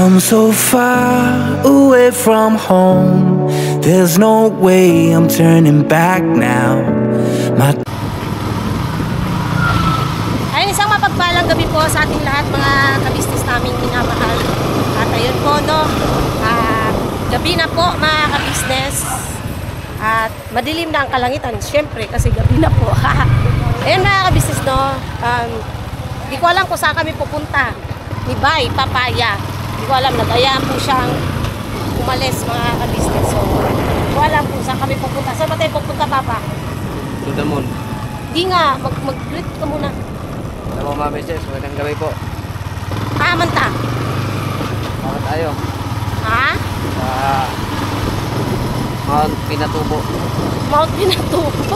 I'm so far away from home. There's no way I'm turning back now. Isang mapagpalang gabi po sa ating lahat, mga kabisnes naming minamahal. At ayun po, no, gabi na po mga kabisnes. At madilim na ang kalangitan, syempre, kasi gabi na po. Ayun mga kabisnes, no, di ko alam kung saan kami pupunta. Ni Bay, Papaya. Di ko alam, nag-ayaan po siyang umalis mga kabisnes. So, di ko alam kung saan kami pupunta. Saan ba tayo pupunta, Papa? Tudamon. Di nga, mag-greet ka muna. Hello mga beses, magandang gabi po. Manta. Bakit tayo? Ha? Sa Mount Pinatubo. Mount Pinatubo?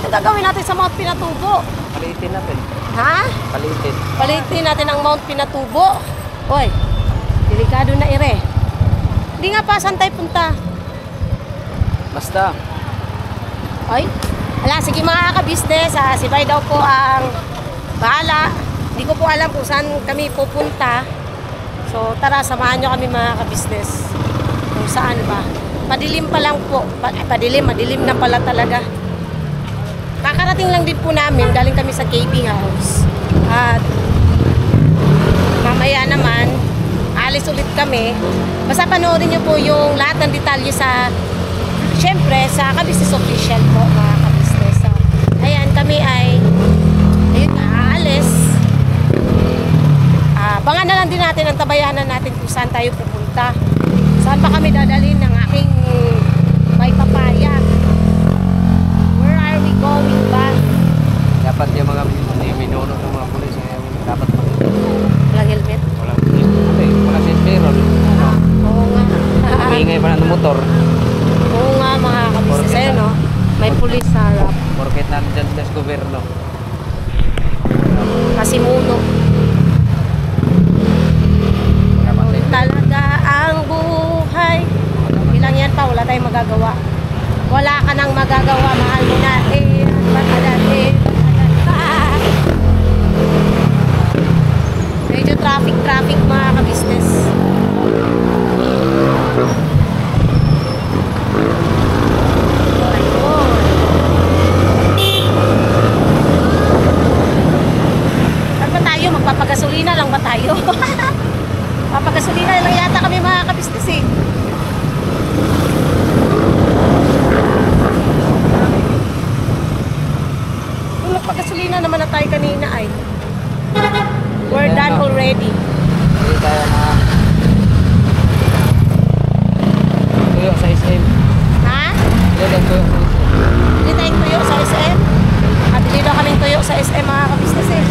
Ano gagawin natin sa Mount Pinatubo? Palitin natin. Ha? Palitin. Palitin natin ang Mount Pinatubo. Hoy, delikado na ire. Hindi nga pa, saan tayo punta? Basta. Hoy, ala, sige mga kabisnes, si Bay daw po ang bahala. Hindi ko po alam kung saan kami pupunta. So tara, samahan nyo kami mga kabisnes. Kung saan ba. Madilim pa lang po. Madilim na pala talaga. Kakarating lang din po namin. Galing kami sa KB House. At mamaya naman, alis ulit kami. Basta panoorin nyo po yung lahat ng detalye sa, syempre, sa Kabisnes Official po mga kabisnes. So, ayan, kami ay ayun, aalis. Abangan na lang din natin ang tabayanan natin kung saan tayo pupunta. Saan ba kami dadalhin ng aking Bay Papaya? Where are we going ba? Dapat yung mga minuno ng mga pulis dapat Walang helmet? Wala seatbelt. Oo nga. Ingay pa ng motor. Oo nga mga kabisnes. Ayun, no? May pulis sa harap. Porket nandyan sa gobyerno. Kasi muno. Talaga ang buhay. Ilang yan pa, wala tayong magagawa. Wala ka nang magagawa, mahal mo na. Medyo traffic mga kabisnes. Ayun. Saan ba tayo? Magpapagasolina lang ba tayo? Papagasolina lang yata kami mga kabisnes eh. Kung nagpagasolina naman na tayo kanina ay we're done already. Hindi tayo na tuyo sa SM. Ha? Hindi tayo tuyo sa SM. Hindi tayong tuyo sa SM? Dili daw kaming tuyo sa SM mga kabisnes eh.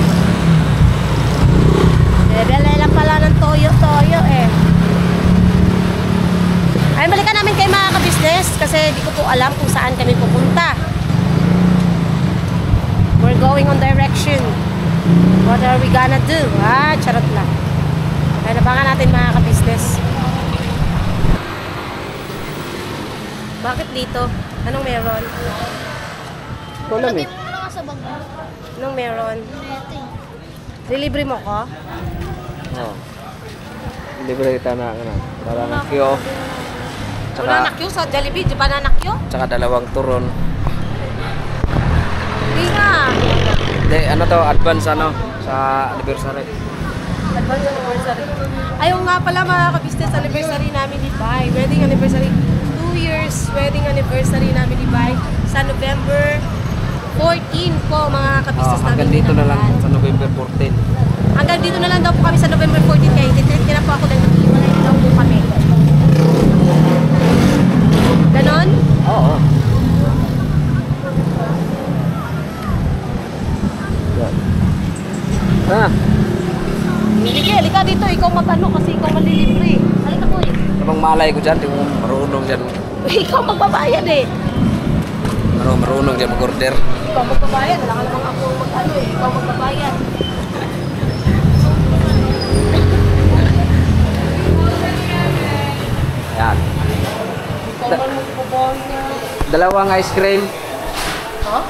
Dala lang pala ng toyo eh. Ay, balikan namin kay mga kabisnes kasi di ko po alam kung saan kami pupunta. We're going on direction. What are we gonna do? Charot lang. Kaya nabangan natin mga kabisnes. Bakit dito? Anong meron? Wala eh. Anong meron? Lilibre mo ko? Oo. Libre kita na banana Q. Banana Q sa Jollibee, di banana Q? Tsaka dalawang turon. Hindi nga. Hindi, ano to, advance ano, sa anniversary. Advance anniversary. Ayun nga pala mga kabisnes, anniversary namin ni Bay. Wedding anniversary. 2 years wedding anniversary namin ni Bay. Sa November 14 po mga kabisnes namin. Hanggang dito na lang sa November 14. Hanggang dito na lang daw po kami sa November 14 kaya titreat na po ako dahil mag-iwalay daw po kami. Ganon? Oo. Sige, halika dito. Ikaw mag-ano kasi ikaw malilibre. Halika po eh. Kapag malay ko dyan, di mo marunong dyan. Ikaw magbabayad eh. Marunong dyan mag-order. Ikaw magbabayad. Wala ka namang ako mag-ano eh. Ikaw magbabayad. Yan. Ikaw man magbabayad. Dalawang ice cream. Huh?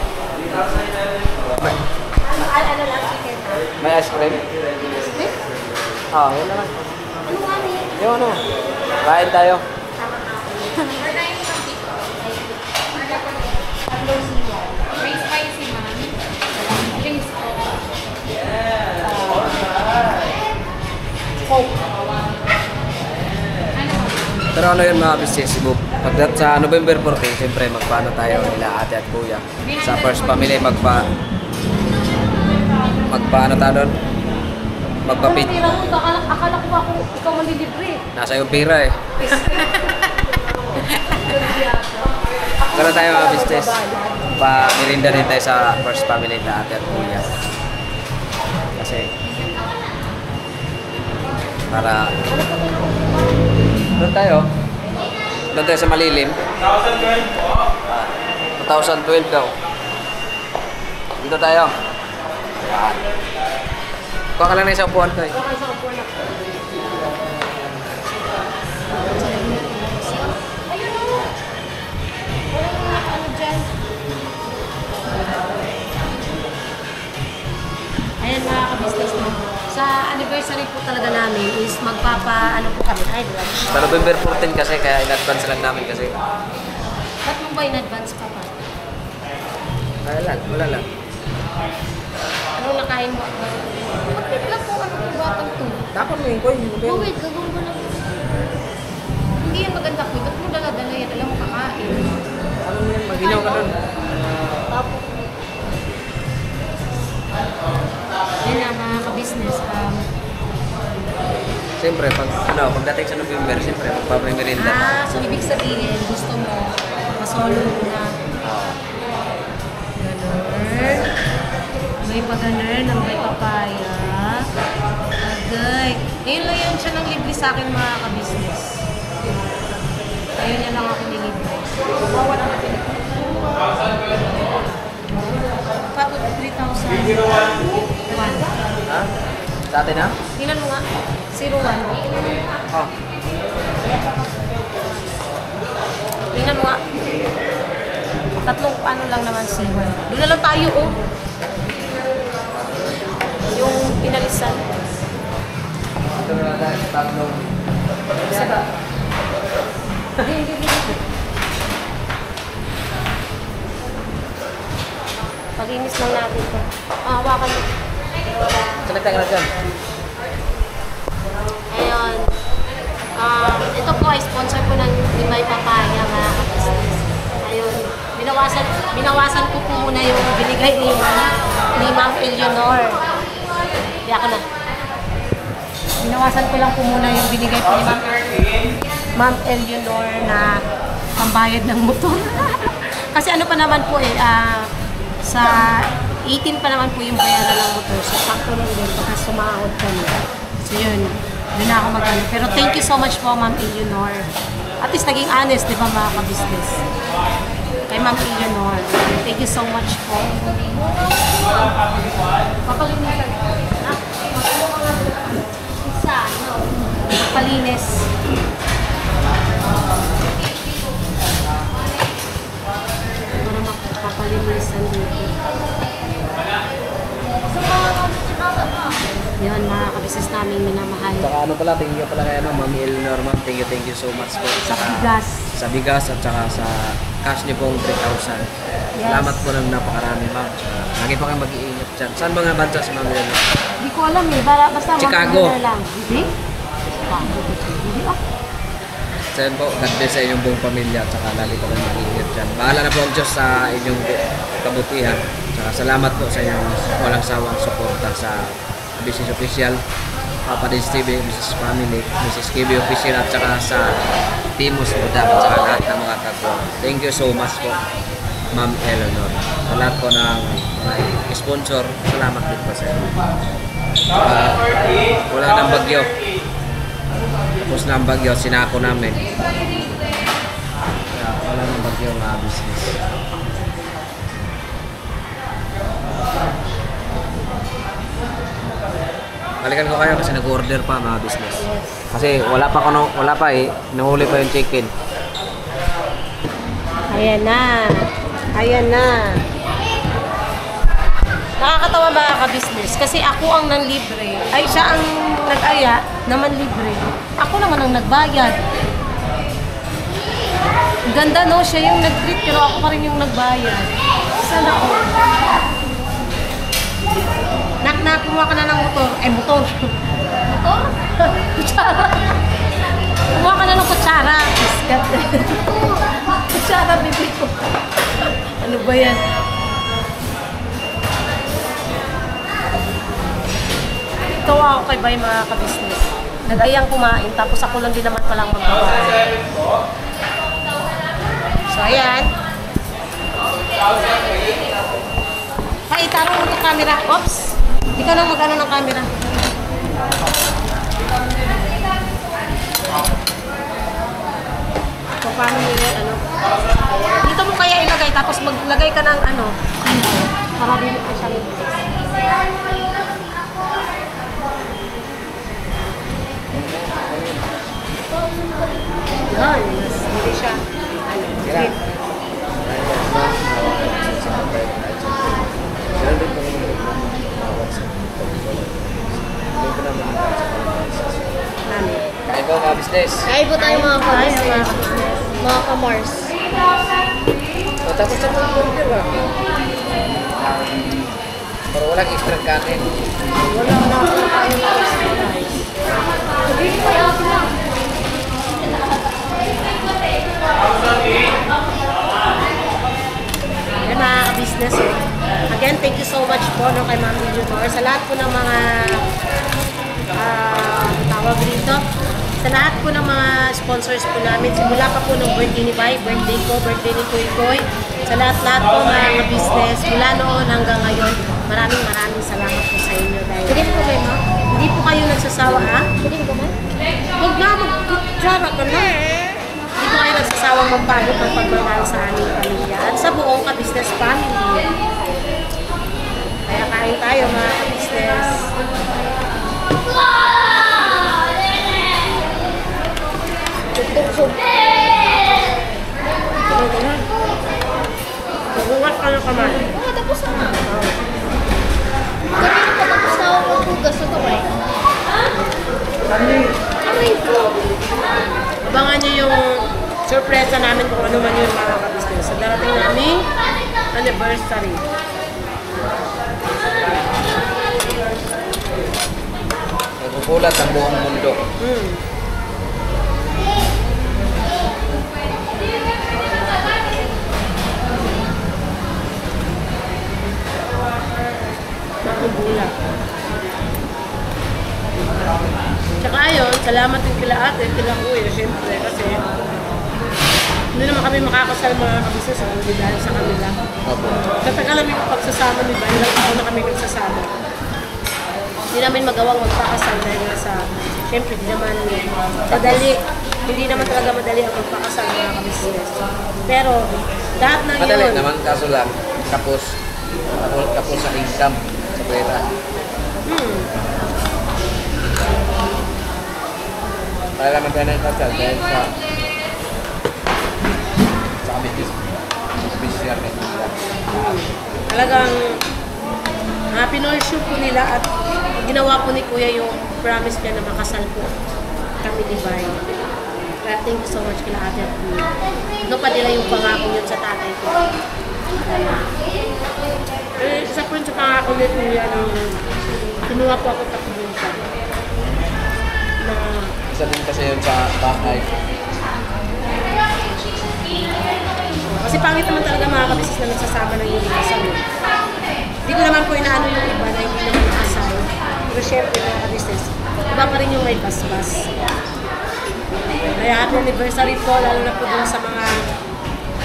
Ano lang chicken ha? May ice cream? Ice cream? Oo, yun naman. Ano nga niya? Yung ano? Kain tayo. May spicy man. Drinks ko. Coke. Pero ano yun mga business, pagdat sa November 14, siyempre magpaano tayo nila ate at kuya. Sa first family, magpaano tayo doon? Magpapit. Akala ko ako, ikaw manlilibre. Nasa yung pira eh. Pero tayo mga business, pa-mirinda din tayo sa first family na ate at kuya. Kasi, para doon tayo sa malilim. 2012 daw. Dito tayo. Yan. Kuha ka lang na isang upuan ko eh. Ayan mga ka-business mo. Sa anniversary po talaga namin is magpapa-ano po kami. Ay, diba? Sa November 14 kasi, kaya in-advance lang namin kasi. Ba't mo ba in advance pa pa? Wala lang. Anong nakain mo? Bakit lang po ano yung batang to? Dapat mo yung coin. Oh wait, gagawin mo lang. Hindi yan maganda po. Ba't mo dala-dala yan? Alam mo kakain. Ano yan? Maginaw ka doon. Tapos, yun na mga ka-business. Siyempre, pagdating sa November, siyempre, magpapamirinda. So ibig sabihin, gusto mo masolo na ganun. May pag-ganun, ang may papaya. Agay. Ngayon lang yan siya nang libre sa akin mga ka-business. Ngayon yan lang ako nilibre. Bawal ang atin. Pato 3,001. Ha? Sa atin ha? Tingnan mo nga. 01. Oh. Tingnan mo nga. Tatlong ano lang naman siwan. Doon na lang tayo oh. Yung pinalisan. Ito na lang tatlong. Isa ba? Pag-inis lang natin ito. Hawakan mo. Salita ka na dyan. Ayun. Ito po ay sponsor po ng Limay Papaya mga ka-business. Ayun. Binawasan ko po muna yung binigay ni Ma'am Eleanor. Hindi ako na. Binawasan ko lang po muna yung binigay po ni Ma'am Eleanor na pambayad ng motor. Kasi ano pa naman po eh, sa 18 pa naman po yung bayaran ng motor. So, sakto lang din baka sumahod kami. So, yun. Doon na ako mag-ano. Pero thank you so much po, Ma'am Eleanor. At least naging honest, di ba mga ka-business? Kay Ma'am Eleanor. Thank you so much po. Papalinisan. Isa, no? Papalinis. Para makapalinisan dito. Yun, mga kabisnes namin minamahal. Saka ano pala, thank you pala kay Ma'am Eleanor, ma'am. Thank you so much po. Sa bigas. Sa bigas at saka sa cash niyo pong 3,000. Yes. Salamat po ng napakarami, ma'am. Lagi pa kayo mag-iingat dyan. Saan mga bansa si Ma'am Eleanor? Hindi ko alam eh. Basta Chicago. lang. Hindi? Hindi ah. Saan po, God bless sa inyong buong pamilya at saka lagi pa kayo mag-iingat dyan. Bahala na po ang Diyos sa inyong kabutihan. Saka salamat po sa inyong walang sawang suporta sa Business Official, Papa Dins TV, Mrs. Family, Mrs. KB Official at saka sa Timos Buda at saka lahat ng mga kagwa. Thank you so much po, Ma'am Eleanor. Sa lahat po ng sponsor, salamat din po sa inyo. Wala nang bagyo. Tapos na ang bagyo, sinako namin. Wala nang bagyo mga business. Balikan ko kayo kasi nag-order pa mga business. Kasi wala pa eh. Nahuli pa yung chicken. Ayan na. Ayan na. Nakakatawa mga ka-business kasi ako ang nanlibre. Ay, siya ang nag-aya naman libre. Ako naman ang nagbayad. Ganda no, siya yung nag-treat pero ako pa rin yung nagbayad. Sana ako. Nak-nak, kumuha ka na ng motor. Ay, motor. Motor? Kutsara. Kumuha ka na ng kutsara. Iskat. Kutsara, bibi ko. Ano ba yan? Ikaw ako kay Bay mga ka-business. Nag-ayang kumain, tapos ako lang din naman palang magawa. So, ayan. Itarong mo yung camera. Oops! Ikaw lang mag-ano ng camera. So, paano mo yun, ano? Dito mo kaya ilagay, tapos maglagay ka ng ano, para din ko siya. Yan, hindi siya. Ano, grip. Kain po mga business. Kain po tayo mga ka-business. Mga ka-Mars. Tapos sa mga burger ba? Pero walang extra kanin. Wala na ako kain na yan mga ka-business eh. Again, thank you so much po no, kay Ma'am Leonor sa lahat po ng mga tawag rito. Sa lahat po ng mga sponsors po namin, simula pa po ng birthday ni Bay, birthday ko, birthday ni Koy Koy, sa lahat-lahat po mga business, mula noon hanggang ngayon, maraming salamat po sa inyo. Dahil Pwede po kayo, ma? hindi po kayo nagsasawa, ha? Pwede po ba? Huwag na, mag-kutsara ka na. Hindi po kayo nagsasawang magpagod ng pagmamahal sa aming pamilya at sa buong ka-business family. Kaya kain tayo mga ka-business. Tuk-tuk-tuk. Magungat ka ng kamay. Tapos na. Kanina pa tapos na ako maghugas na kamay. Aray ko. Abangan niyo yung surpresa namin kung ano man yung mga ka-business. Sa darating namin anniversary. Nagpupulat ang buong mundo. Makubulat. Tsaka ayun, salamat din kila ate, kila kuya, syempre, kasi hindi naman kami makakasal mga kabisa sa kanila dahil sa kanila. Opo. Sa tagal namin pagsasama ni Bay, ilang taon na kami nagsasama. Hindi namin magawang magpakasal dahil sa, syempre, hindi naman talaga madali ang magpakasal mga kabisnes. Pero, lahat ng Madali yun, naman, kaso lang, kapos sa income, sa pera. Para naman tayo ng kasal dahil sa business natin. talagang pinursue po nila at ginawa po ni Kuya yung promise niya na makasal po kami ni Bay. Kaya thank you so much kila ate at kuya. No pa nila yung pangako yun sa tatay ko. Isa po yun sa pangako ni Kuya nung kinuha po ako pagpunta. Na Isa din kasi yun sa bahay. kasi pangit naman talaga mga kabisis na nagsasama ng hindi kasal. Hindi ko naman po inaano yung iba na hindi naman nakasal. Pero syempre mga kabisis, iba pa rin yung may basbas. Kaya happy anniversary po, lalo na po dun sa mga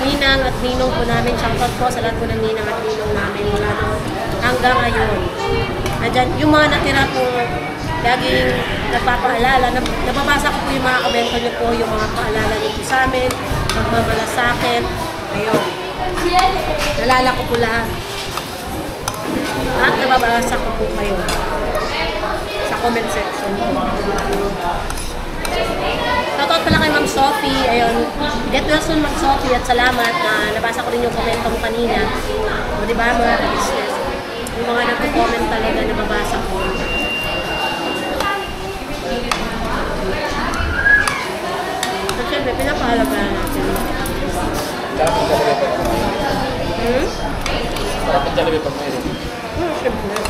ninang at ninong po namin. Shoutout po sa lahat po ng ninang at ninong namin mula noon hanggang ngayon. Andyan, yung mga natira po, laging nagpapaalala. Nababasa ko po yung mga komento niyo po, yung mga paalala niyo po sa amin, magmamalasakit. Ayun. Nalala ko po lahat. At nababasa ko po kayo sa comment section po. Shoutout pala kay Ma'am Sophie. Ayun. Get well soon, Ma'am Sophie. At salamat na nabasa ko rin yung komento mo kanina. O diba mga business. Yung mga nagko-comment talaga na babasa ko. At syempre, pinapahalagaan natin. Dapat Jollibee pag mayroon. Syempre.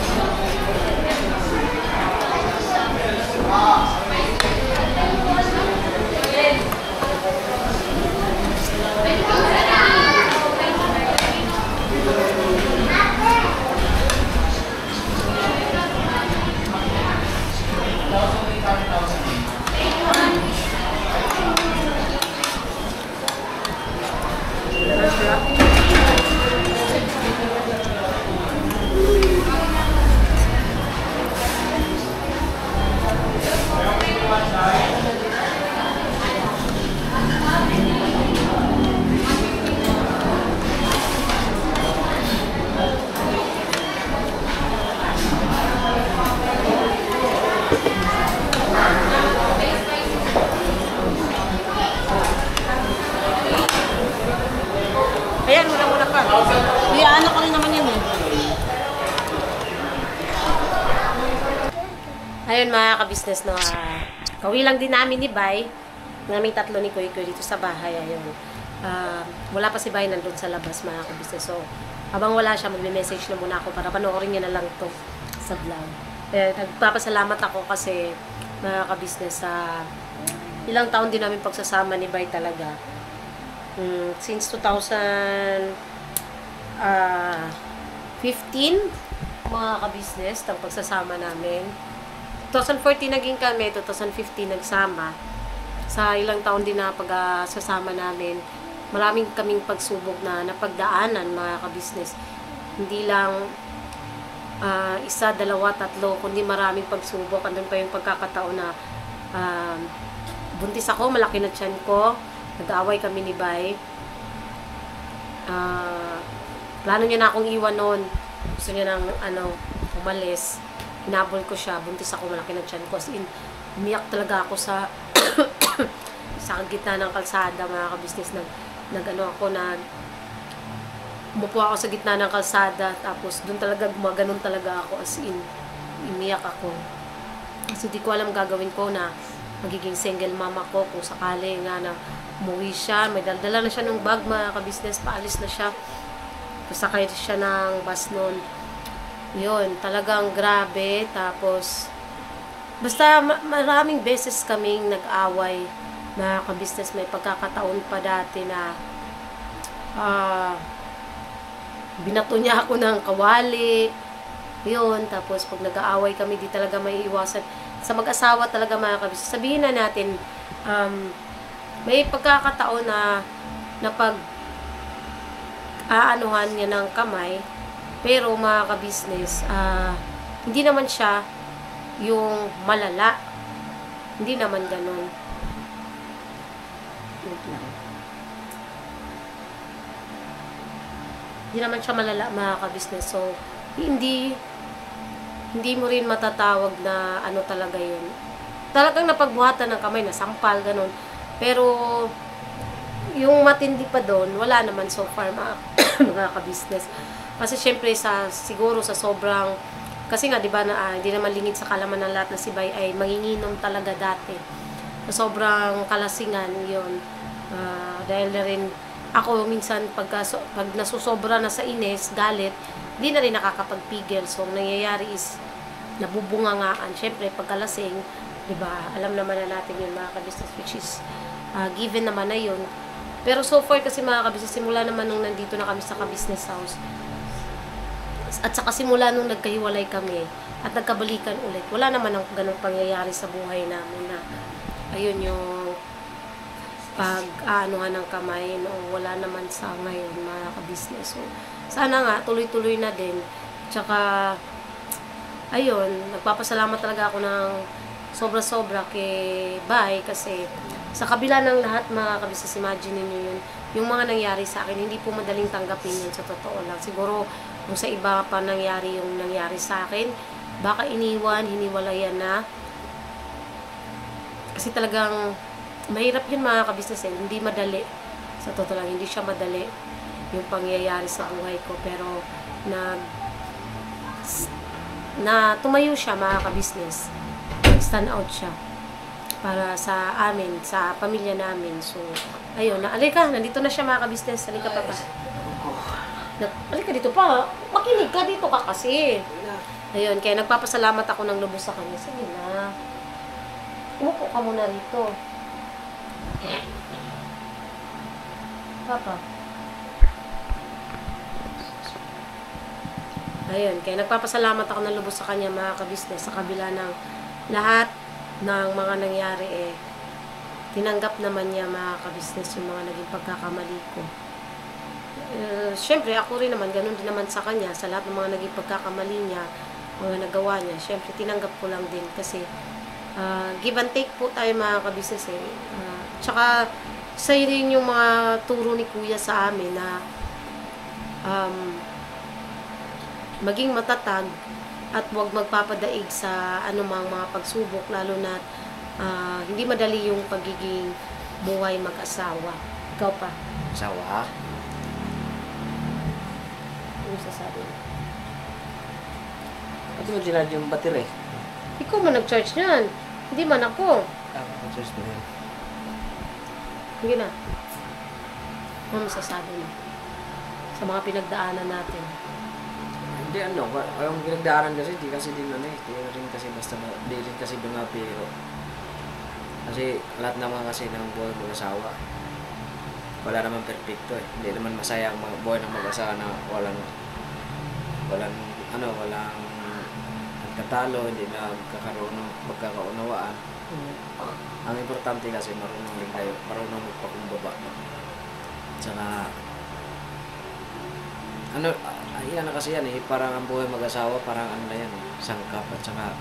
Ayan, muna pa. Ano ko rin naman yun eh. Ayun mga ka-business, no, kawi lang din namin ni Bay. Naming tatlo ni Kuya dito sa bahay. Ayun. Wala pa si Bay nandun sa labas mga ka-business. So, habang wala siya, magme-message na muna ako para panoorin niya na lang to sa vlog. Nagpapasalamat ako kasi mga ka-business sa ilang taon din namin pagsasama ni Bay talaga. Since 2015 mga ka-business ang pagsasama namin. 2014 naging kami, 2015 nagsama. Sa ilang taon din na pagsasama namin, maraming kaming pagsubok na napagdaanan mga ka-business. Hindi lang isa, dalawa, tatlo, kundi maraming pagsubok. Andun pa yung pagkakataon na buntis ako, malaki na tiyan ko. Nag-aaway kami ni Bay. Plano niya na akong iwan noon. Gusto niya nang umalis. Hinabol ko siya. Buntis ako, malaki na tiyan ko. As in, umiyak talaga ako sa sa gitna ng kalsada, mga ka-business. Umupo ako sa gitna ng kalsada. Tapos, doon talaga, gumaganon talaga ako. As in, umiyak ako. Kasi di ko alam gagawin ko na magiging single mama ko kung sakali nga na umuwi siya, may dala na siya ng bag mga ka-business, paalis na siya. Pasakay siya ng bus noon. Yun, talagang grabe. Tapos, basta maraming beses kaming nag-away mga ka-business. May pagkakataon pa dati na binato niya ako ng kawali. Yun, tapos pag nag-aaway kami, di talaga may iwasan. Sa mag-asawa talaga mga ka-business. Sabihin na natin, may pagkakataon na pag aanuhan niya ng kamay, pero mga ka-business, hindi naman siya yung malala. Hindi naman ganun. Hindi naman siya malala mga ka-business. So, hindi mo rin matatawag na ano talaga yun. Talagang napagbuhatan ng kamay, nasampal, ganun. Pero, yung matindi pa doon, wala naman so far mga ka-business. Kasi syempre, siguro sa sobrang, kasi nga, di ba, hindi naman lingid sa kalaman ng lahat na si Bay ay manginginom talaga dati. Sa sobrang kalasingan, yun. Dahil na rin, ako minsan, pag nasusobra na sa ines, galit, hindi na rin nakakapagpigil. So, ang nangyayari is, nabubungangaan. Syempre, pagkalasing, di ba, alam naman na natin yun mga ka-business, which is, given naman na yun. Pero so far kasi mga ka-business, simula naman nung nandito na kami sa ka-business house, at saka simula nung nagkahiwalay kami, at nagkabalikan ulit, wala naman ang ganong pangyayari sa buhay namin na, ayun yung, pag-aanuhan ng kamay, no, wala naman sa ngayon mga ka-business. So, sana nga, tuloy-tuloy na din. Tsaka, ayun, nagpapasalamat talaga ako ng sobra-sobra kay Bay kasi sa kabila ng lahat mga ka-business, imagine niyo yun, yung mga nangyari sa akin, hindi po madaling tanggapin yun sa totoo lang. Siguro, kung sa iba pa nangyari yung nangyari sa akin, baka hiniwalayan na. Kasi talagang, mahirap yun mga ka-business eh, hindi madali. Sa totoo lang, hindi siya madali yung pangyayari sa buhay ko. Pero, na tumayo siya, mga ka-business. Stand out siya para sa amin, sa pamilya namin. So, ayun, alika, nandito na siya, mga ka-business. Alika, papa. Alika dito pa. Makinig ka, dito ka kasi. Ayun, kaya nagpapasalamat ako ng lubos sa kanya. Sige na. Umupo ka muna rito. Papa. Ayun, kaya nagpapasalamat ako ng lubos sa kanya, mga ka-business, sa kabila ng lahat ng mga nangyari tinanggap naman niya, mga ka-business, yung mga naging pagkakamali ko. Siyempre, ako rin naman, ganun din naman sa kanya, sa lahat ng mga naging pagkakamali niya, mga nagawa niya, siyempre, tinanggap ko lang din kasi give and take po tayo, mga ka-business tsaka sa'yo rin yung mga turo ni Kuya sa amin na maging matatag at huwag magpapadaig sa anumang mga pagsubok, lalo na hindi madali yung pagiging buhay mag-asawa. Ikaw pa. Asawa? Ano sasabi mo? Pati mo dinad yung batir eh. Ikaw man nag-charge niyan. Hindi man ako. Cheers mo yan. Hindi na. Ano masasabi mo sa mga pinagdaanan natin? Hindi yung pinagdaanan kasi, di kasi din di rin kasi basta, di rin kasi bumapiro. Kasi lahat naman kasi ng buhay mag-asawa, wala naman perfecto eh. Hindi naman masaya ang buhay ng mag-asawa na walang nagkatalo, hindi na magkakaunawaan. Ang importante kasi marunong din kayo, marunong magpakumbaba. Tsaka ayan na kasi yan parang ang buhay mag-asawa, parang na yan sangkap, at saka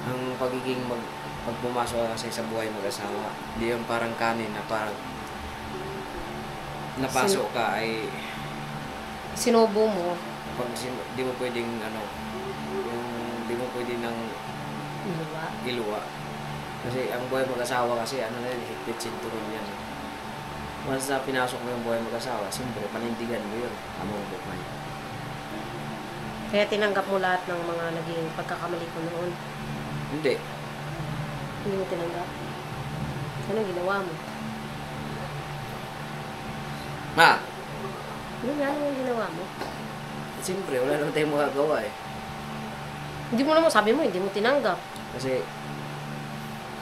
ang pagiging pag pumasok ka kasi sa buhay mag-asawa, hindi yun parang kanin na parang napasok ka ay sinubo mo. pag di mo pwedeng di mo pwedeng ng iluwa. Kasi ang buhay mag-asawa kasi higpit sinturon yan. Once na pinasok mo yung buhay mag-asawa, siyempre, panindigan mo yun. Among buhay. Kaya tinanggap mo lahat ng mga naging pagkakamali ko noon? Hindi. Hindi mo tinanggap? Anong ginawa mo? Ano ginawa mo? Siyempre, wala naman tayong magagawa eh. Hindi mo naman, sabi mo, hindi mo tinanggap. Kasi,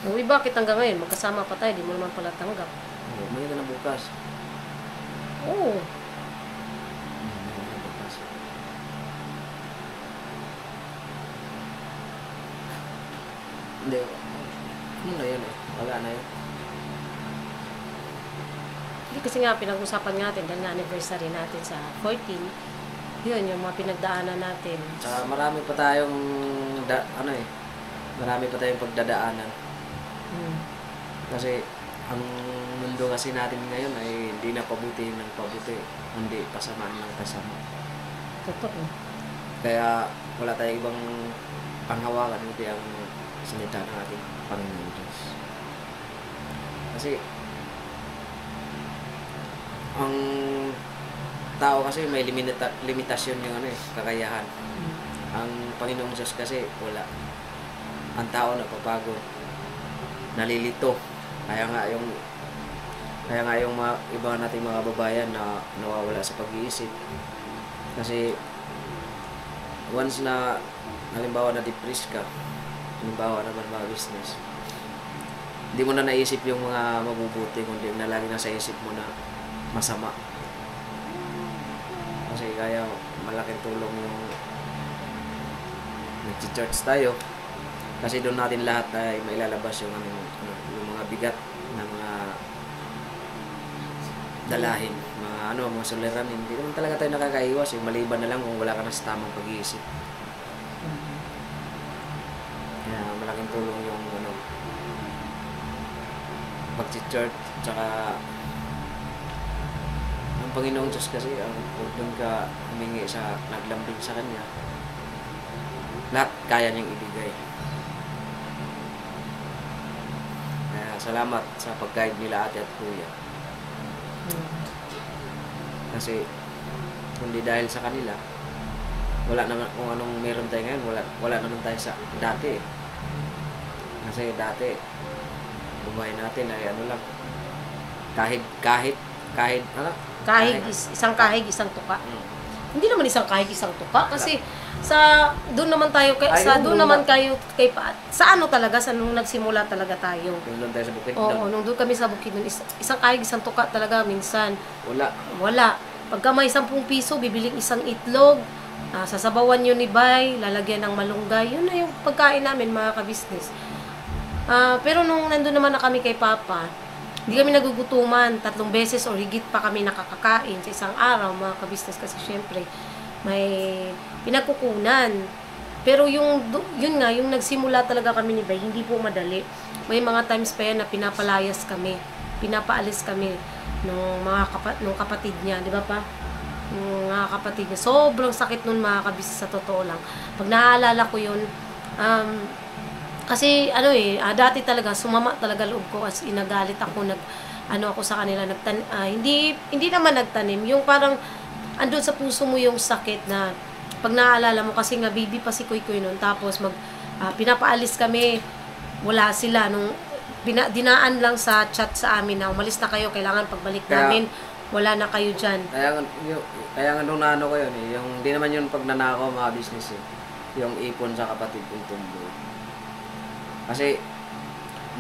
Bakit hanggang ngayon, magkasama pa tayo, hindi mo naman pala tanggap. may na bukas. Oo. May na bukas. Hindi. Ano na yun eh? Wala na yun. Hindi kasi nga, pinag-usapan natin dahil nga anniversary natin sa 14. Yun, yung mga pinagdaanan natin. Tsaka marami pa tayong, marami pa tayong pagdadaanan. Kasi, ang mundo kasi natin ngayon ay hindi na pabuti ng pabuti, hindi pasamaan ng pasama. Totoo. Kaya wala tayong ibang panghawakan kundi ang salita ng ating Panginoon Diyos. Kasi ang tao kasi may limitasyon yung kakayahan. Ang Panginoong Diyos kasi wala. Ang tao napapagod, nalilito. Kaya nga yung mga iba nating mga babayan na nawawala sa pag-iisip. Kasi once na halimbawa na depressed ka, halimbawa naman mga business, hindi mo na naisip yung mga mabubuti, kundi na lagi na sa isip mo na masama. Kasi kaya malaking tulong yung nag-church tayo. Kasi doon natin lahat ay mailalabas yung mga bigat na mga dalahin, mga suliranin. Hindi naman talaga tayo nakakaiwas, maliban na lang kung wala ka na sa tamang pag-iisip. Kaya malaking tulong yung pag-church, tsaka ang Panginoong Diyos kasi kung doon ka humingi sa naglambing sa Kanya, lahat kaya niyang ibigay. Salamat sa pag-guide nila ate at kuya. Kasi kundi dahil sa kanila, wala naman kung anong meron tayo ngayon, wala naman tayo sa dati. Kasi dati buhay natin ay ano lang, kahit ano? Isang kahig, isang tuka. Mm. Hindi naman isang kahig, isang tuka kasi doon naman tayo sa ano talaga, sa nung nagsimula talaga tayo. Doon tayo sa bukid. Oo, nung doon kami sa bukid, isang kahig, isang tuka talaga minsan. Wala. Pagka may 10 piso, bibiling isang itlog, sasabawan yun ni Bay, lalagyan ng malunggay. Yun na yung pagkain namin, mga kabisnes. Pero nung nandun naman na kami kay Papa, hindi kami nagugutuman. 3 beses or higit pa kami nakakakain sa isang araw, mga kabisnes. Kasi syempre, may pinagkukunan. Pero yun nga, yung nagsimula talaga kami ni Bay, hindi po madali. May mga times pa yan na pinapaalis kami nung kapatid niya, di ba pa? Yung mga kapatid niya. Sobrang sakit nun, mga kabisnes, sa totoo lang. Pag naaalala ko yun, kasi dati talaga sumama talaga loob ko, as inagalit ako, ako sa kanila, hindi naman nagtanim, yung parang andun sa puso mo yung sakit na pag naaalala mo, kasi nga baby pa si Kuy Kuy noon, tapos pinapaalis kami, wala sila nung dinaan lang sa chat sa amin na umalis na kayo, kailangan pagbalik namin wala na kayo dyan. Kaya nga nung naano ko yun yung hindi naman yun pag nanakaw mga business yung ipon sa kapatid kong tumbo. Kasi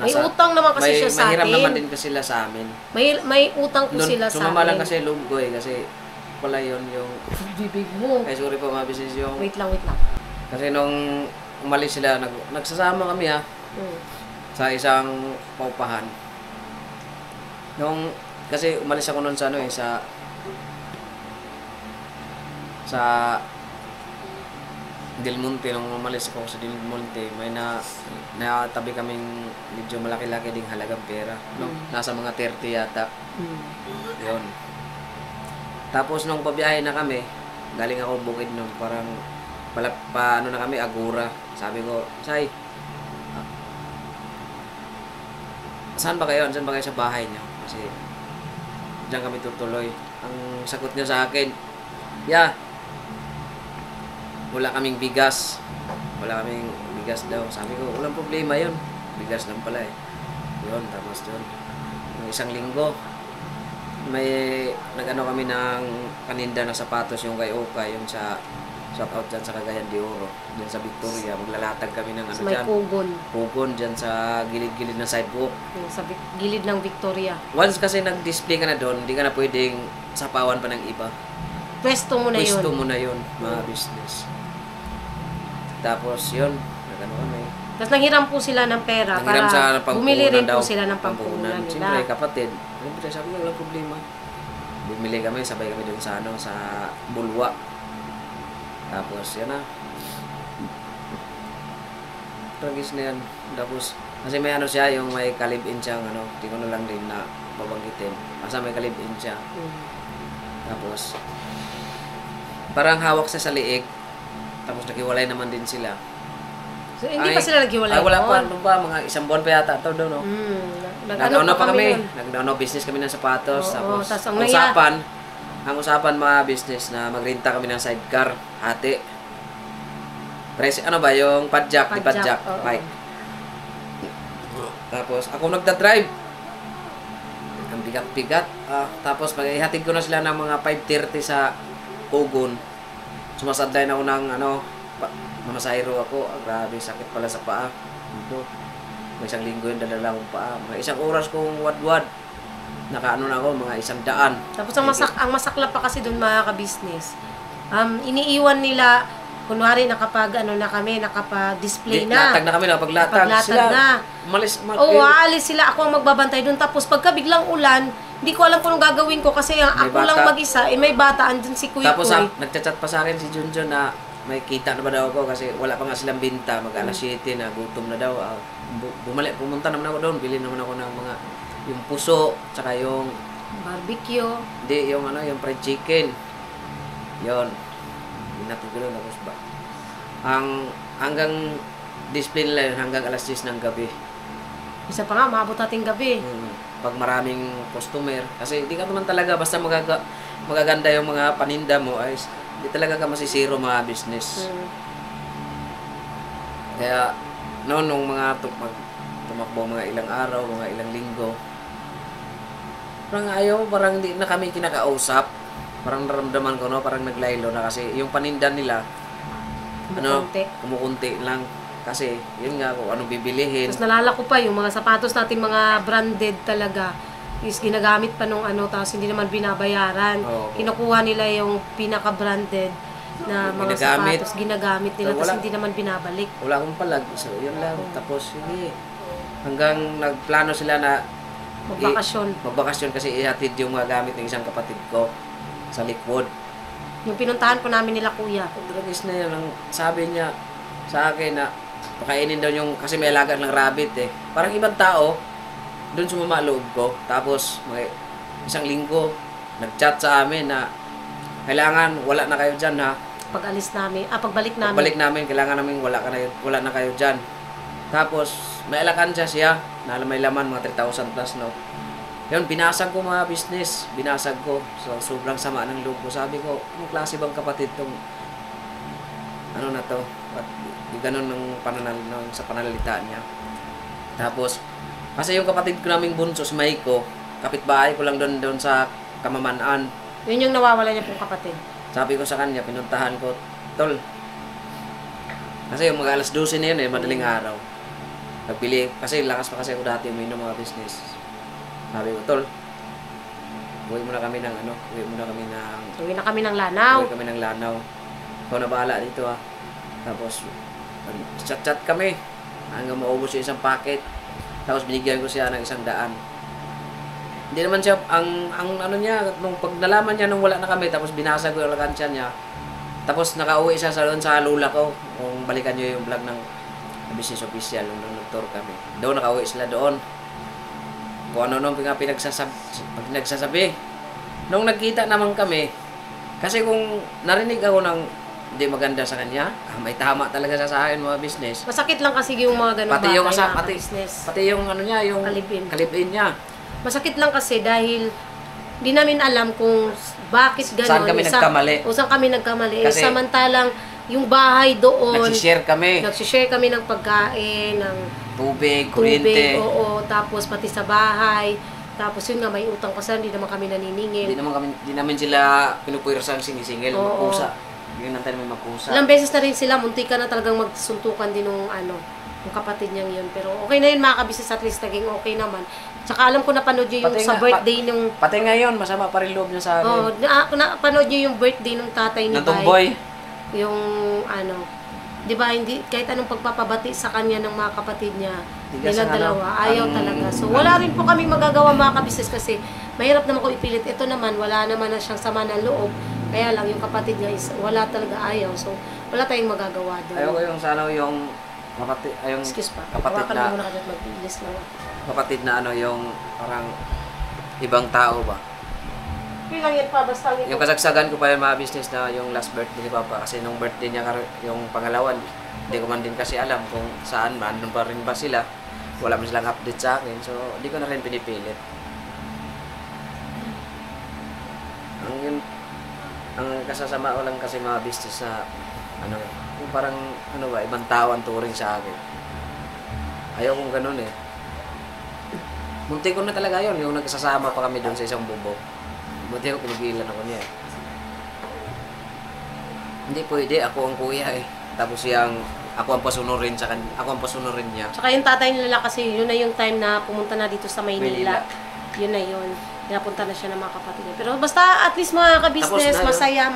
may utang naman kasi siya sa atin. Mahirap naman din kasi sila sa amin. May utang po sila sa amin. Sumama lang kasi loob ko kasi pala yun yung bibig mo. Ay sorry po mga business yung Wait lang. Kasi nung umalis sila, nagsasama kami sa isang paupahan. Kasi umalis ako noon sa Del Monte. Nung umalis ako sa Del Monte, may natabi kaming medyo malaki-laki ding halagang pera. No? Nasa mga 30 yata. Yun. Tapos nung pabiyahe na kami, galing ako bukid nun, parang ano na kami, Agura. Sabi ko, Say, saan ba kayo sa bahay niyo? Kasi diyan kami tutuloy. Ang sagot niya sa akin, wala kaming bigas. Wala kaming bigas daw. Sabi ko, walang problema yun. Bigas lang pala eh. Yun, tapos yun. Yung isang linggo, may nag-ano kami ng paninda na sapatos yung kay Oka, yung sa shout out dyan sa Cagayan de Oro, dyan sa Victoria. Maglalatag kami ng ano dyan. Pugon dyan sa gilid-gilid ng sidewalk. Sa gilid ng Victoria. Once kasi nag-display ka na doon, hindi ka na pwedeng sapawan pa ng iba. Pwesto mo na yun, mga business. Tapos yun, nag-ano kami. Tapos nanghiram po sila ng pera para bumili rin po sila ng pampunan nila. Siyempre, kapatid. Sabi ko, walang problema. Bumili kami, sabay kami doon sa Bulwa. Tapos, yan na. Tragis na yan. Tapos, kasi may siya, yung may kalib-in siyang, hindi ko na lang din na babanggitin. Basta may kalib-in siya. Tapos, parang hawak siya sa liig. Tapos, nakiwalay naman din sila. So, hindi pa sila naghiwalay? Wala pa. Ano ba? Mga 1 buwan pa yata ito doon, no? Nag-ano pa kami. Business kami ng sapatos. Tapos, ang usapan mga business na magrenta kami ng sidecar, ate. Yung padjak, di padjak, bike. Tapos, ako nagda-drive. Ang bigat-bigat. Tapos, pag-ihatid ko na sila ng mga 5:30 sa Ugon. Sumasadlay na ako ng mamasahiro ako. Grabe, sakit pala sa paa. Dito. May 1 linggo yung dalala akong paa. Mga 1 oras kong wad-wad. Nakaano na ako, mga 100. Tapos ang masakla pa kasi doon, mga ka-business. Iniiwan nila, kunwari nakapag-display na. Latag na kami, nakapaglatag. Sila, aalis sila. Ako ang magbabantay doon. Tapos pagka biglang ulan, hindi ko alam kung anong gagawin ko kasi ako lang mag-isa, may bata, andun si Kuy Kuy. Tapos nagchat pa sa akin si Junjun na may kita na ba daw ako kasi wala pa nga silang binta, mag-alas 7 na, gutom na daw. Pumunta naman ako doon, bilhin naman ako ng mga, yung puso, tsaka yung barbecue. Hindi, yung fried chicken. Yon. Binatid ko doon, tapos ba? Hanggang display nila yun, hanggang alas 10 ng gabi. Isa pa nga, maabot nating gabi. Pag maraming customer, kasi hindi ka naman talaga basta magaganda yung mga paninda mo, ay Hindi talaga ka masisiro mga business. Kaya, noon nung mga tumakbo mga ilang araw, mga ilang linggo, parang hindi na kami kinakausap. Parang naramdaman ko, no? Parang naglaylo na kasi yung paninda nila, kumukunti lang. Kasi, yun nga, kung anong bibilihin. Tapos nalala ko pa yung mga sapatos natin, mga branded talaga, is ginagamit pa nung tapos hindi naman binabayaran. Oo. Kinukuha nila yung pinaka-branded na mga Ginagamit. sapatos, ginagamit nila, So, tapos hindi naman binabalik. Wala akong palag. So, yun lang. Tapos, hindi. Hanggang nagplano sila na Magbakasyon. kasi ihatid yung mga gamit ng isang kapatid ko sa Lakewood. Yung pinuntahan po namin nila kuya. Ang dragis na yun, ang sabi niya sa akin na pakainin daw yung, kasi may alaga ng rabbit eh. Parang ibang tao, doon sumama loob ko. Tapos, isang linggo, nag-chat sa amin na kailangan, wala na kayo dyan ha. Pagbalik namin. Pagbalik namin, kailangan namin wala na kayo dyan. Tapos, may alakansya siya, na may laman, mga 3,000 plus, no? Yun, binasag ko mga business. Binasag ko. So, sobrang sama ng loob ko. Sabi ko, anong klase bang kapatid tong, ano na to? At ganun ng sa pananalita niya. Tapos, kasi yung kapatid ko naming bunso, si Maiko, kapitbahay ko lang doon sa Kamamanaan. Yun yung nawawala niya pong kapatid. Sabi ko sa kanya, pinuntahan ko, Tol, kasi yung mga alas 12 na yun madaling araw. Nagbili, kasi lakas pa kasi ako dati uminom mga business. Sabi ko, Tol, uwi muna kami ng Uwi na kami ng Lanao. Uwi kami ng Lanao. Ikaw na bahala dito ha. Tapos, chat-chat kami hanggang maubos yung isang packet. Tapos binigyan ko siya ng 100. Hindi naman siya, ang ano niya, nung pag nalaman niya nung wala na kami, tapos binasag ko yung alakansya niya. Tapos nakauwi siya doon sa lula ko. Kung balikan niyo yung vlog ng business official, nung nag-tour kami. Doon nakauwi sila doon. Kung ano nga pinagsasabi. Nung nagkita naman kami, kasi kung narinig ako ng hindi maganda sa kanya, may tama talaga sa akin mga business. Masakit lang kasi yung mga ganung Pati yung business. Pati yung ano niya, yung kalibin niya. Masakit lang kasi dahil di namin alam kung bakit gano'n. Saan kami nagkamali. O saan kami nagkamali. Kasi, samantalang yung bahay doon, nagsishare kami ng pagkain, ng tubig, kuryente. Oo, tapos pati sa bahay. Tapos yun nga, may utang pa sila, hindi naman kami naniningil. Hindi namin sila pinupwirsang sinisingil, magkusa. Yun ang tayo may magkusa. Ilang beses na rin sila, munti ka na talagang magsuntukan din ng yung kapatid niyang yun. Pero okay na yun mga kabisnes, at least naging okay naman. Tsaka alam ko napanood niyo yung sa birthday nung... Pati ngayon, masama pa rin loob niya sa akin. Oo, napanood niyo yung birthday nung tatay ni Bay. Yung di ba, hindi, kahit anong pagpapabati sa kanya ng mga kapatid niya, nilang dalawa, ayaw talaga. So, wala rin po kaming magagawa mga kabisnes kasi mahirap naman ko ipilit. Ito naman, wala naman na siyang sama ng loob. Kaya lang, yung kapatid niya is wala talaga ayaw. So, wala tayong magagawa doon. Ayaw ko yung sana yung kapatid, excuse pa, kapatid na, muna kasi mag-ilis lang. kapatid na yung parang ibang tao ba? Lang yan pa, basta yung kasagsagan ko pa yung mga business na yung last birthday ni Papa. Kasi nung birthday niya, yung pangalawan, hindi ko man din kasi alam kung saan man, doon pa rin ba sila. Wala man silang update sa akin. So, hindi ko na rin pinipilit. Ang kasasama ko lang kasi mga business na yung parang ibang tao ang turing sa akin. Ayaw kong ganun eh. Munti ko na talaga yun, yung nagsasama pa kami doon sa isang bubong. Munti ko pinigilan ako niya. Hindi pwede, ako ang kuya eh. Tapos ako ang pasunurin sa kanya, ako ang pasunurin niya. Tsaka yung tatay nila kasi yun na yung time na pumunta na dito sa Maynila. Yun na yun. Napunta na siya ng mga kapatid niya. Pero basta at least mga ka-business, masaya,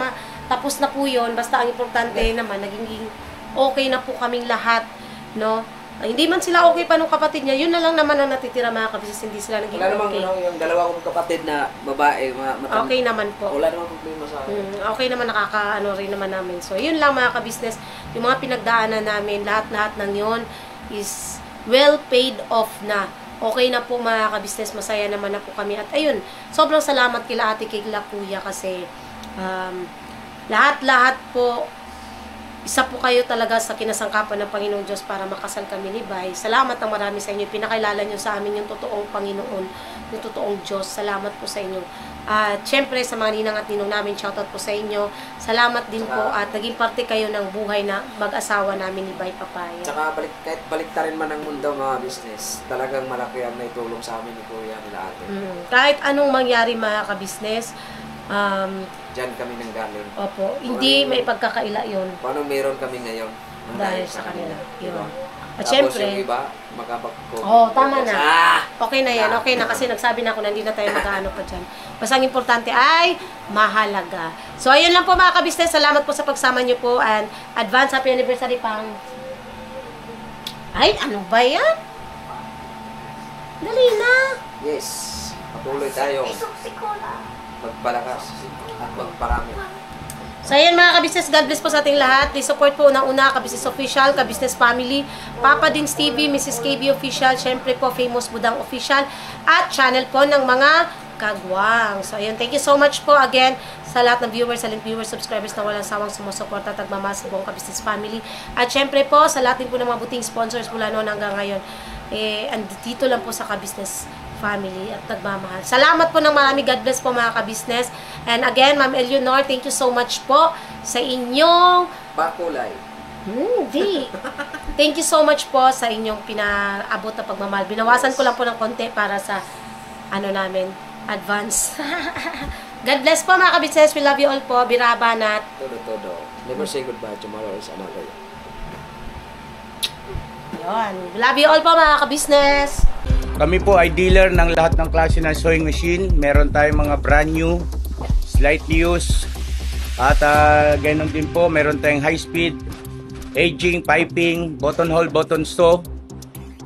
tapos na po yun. Basta ang importante naman, naging okay na po kaming lahat, no? Hindi man sila okay pa nung kapatid niya, yun na lang naman ang natitira mga ka-business, hindi sila naging wala okay. Wala namang yung dalawa kong kapatid na babae, okay naman po. Wala namang problema sa akin. Okay naman, rin naman namin. So, yun lang mga ka-business, yung mga pinagdaanan namin, lahat-lahat ng yun is well paid off na. Okay na po mga ka-business, masaya naman na po kami. At ayun, sobrang salamat kila ate, kila kuya kasi lahat-lahat po isa po kayo talaga sa kinasangkapan ng Panginoong Diyos para makasal kami ni Bay. Salamat ng marami sa inyo. Pinakilala nyo sa amin yung totoong Panginoon, yung totoong Diyos. Salamat po sa inyo. At syempre sa mga ninang at ninong namin, shoutout po sa inyo. Salamat din po at naging parte kayo ng buhay na mag-asawa namin ni Bay Papaya. Tsaka kahit baliktarin man ang mundo mga business, talagang malaki ang naitulong sa amin ni Kuya nila ate. Kahit anong mangyari mga ka-business, Diyan kami nang galing. opo, hindi may pagkakaila yun Paano meron kami ngayon? dahil sa kanila. Yun. Diba? At Tapos syempre, yung iba, magkabagko. tama na. Ah! Okay na yan. Okay na kasi nagsabi na ako na hindi na tayo mag-ano pa dyan. Basta ang importante ay mahalaga. So, ayun lang po mga kabisnes. Salamat po sa pagsama nyo po and advance happy anniversary pang... Ay, ano ba yan? Dali na. Yes. Patuloy tayo. Magpalakas at magparami. So, ayan mga kabisnes, God bless po sa ating lahat. Please support po una-una, Kabisnes Official, Kabisnes Family, Papa Dings TV, Mrs. KB Official, syempre po, Famous Budang Official, at channel po ng mga kagwang. So, ayun, thank you so much po again sa lahat ng viewers, silent viewers, subscribers na walang sawang sumusuporta at nagmamahal sa buong Kabisnes Family. At syempre po, sa lahat din po ng mga buting sponsors mula noon hanggang ngayon, andito lang po sa Kabisnes Family at nagmamahal. Salamat po ng marami. God bless po mga kabisnes. And again, Ma'am Eleanor, thank you so much po sa inyong... Bakulay. Hindi. Thank you so much po sa inyong pinaabot na pagmamahal. Binawasan ko lang po ng konti para sa namin, advance. God bless po mga kabisnes. We love you all po. Birabanat. Todo. Never say goodbye. Tomorrow is another. Yun. We love you all po mga kabisnes. Kami po ay dealer ng lahat ng klase ng sewing machine. Meron tayong mga brand new, slightly used, at ganoon din po, meron tayong high speed, aging, piping, button hole, button sew.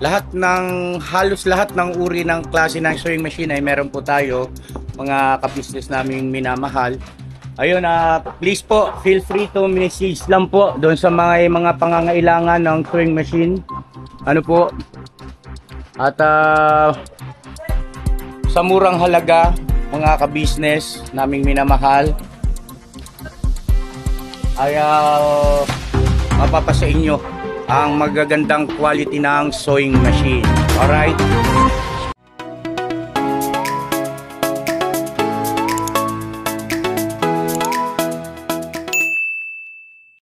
Halos lahat ng uri ng klase ng sewing machine ay meron po tayo, mga ka-business naming minamahal. Ayun, please po, feel free to message lang po doon sa mga pangangailangan ng sewing machine. Ano po? At sa murang halaga, mga ka-business naming minamahal, ay mapapasa inyo ang magagandang quality ng sewing machine. Alright?